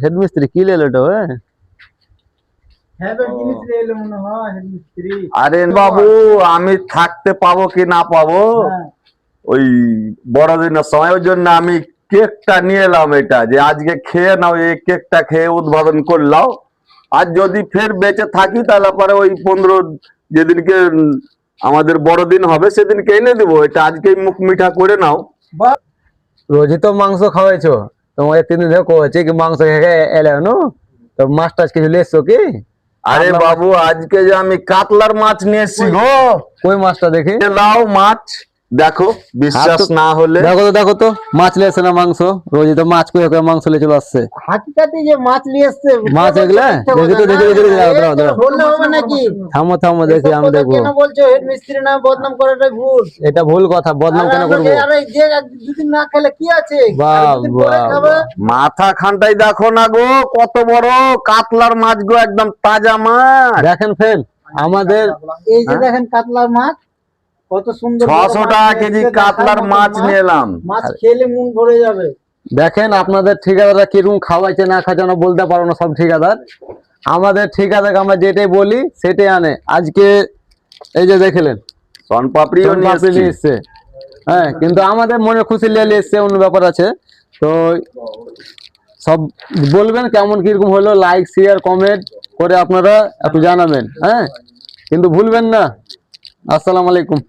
হেডমিস্ত্রি কি লেলো এটা? আরে বাবু, আমি থাকতে পাবো কি না পাবো ওই বড়দিনের সময়, ওই জন্য আমি কেকটা নিয়ে এলাম। এটা যে আজকে খেয়ে নাও, এই কেকটা খেয়ে উদ্বোধন করলাম। আর যদি ফের বেঁচে থাকি তাহলে পরে ওই 15 যেদিনকে আমাদের বড়দিন হবে সেদিনকে এনে দেবো। এটা আজকেই মুখ মিঠা করে নাও। রোজই তো মাংস খাওয়াইছো, তোমাকে 3 দিন ধরে কয়েছে কি মাংস খেয়ে এলে নো, তো মাছ টাছ কিছু লেসছো কি? আরে বাবু, আজকে যে আমি কাতলার মাছ নিয়ে এসছি গো। কই মাছটা দেখি? লাও মাছ দেখো, বিশ্বাস না হলে দেখো তো মাছ লেছে না মাংস? রোজই তো মাছ করে করে মাংস লে চলে আসছে। হাকিকাতে যে মাছ নিয়ে আসছে মাছ এগুলা দেখি তো, দেখি বললে হবে নাকি? থামো দেখি, আমি দেখবো। কেন বলছো হেড মিস্ত্রি না বদনাম করাটাই ভুল? এটা ভুল কথা, বদনাম কেন করবো? আরে যে দুদিন না খেলে কি আছে? মাথা খানটাই দেখো না গো, কত বড় কাতলার মাছ গো, একদম তাজা মাছ। দেখেন ফেন আমাদের এই যে দেখেন কাতলার মাছ কত সুন্দর, 600 টাকা কেজি কাতলার মাছ নিয়ে এলাম। মাছ খেলে মন ভরে যাবে। দেখেন আপনাদের ঠিকাদাররা কিরকম খাওয়াইছে না খাচ্ছে না বলতে পারো না সব ঠিকাদার। আমাদের ঠিকাদারকে আমরা যেটাই বলি সেটাই আনে। আজকে এই যে দেখলেন সনপাপড়িও নিয়ে এসছে, হ্যাঁ, কিন্তু আমাদের মনে খুশি নিয়ে এসছে, অন্য ব্যাপার আছে। তো সব বলবেন কেমন কিরকম হলো, লাইক শেয়ার কমেন্ট করে আপনারা একটু জানাবেন, হ্যাঁ, কিন্তু ভুলবেন না। আসসালামু আলাইকুম।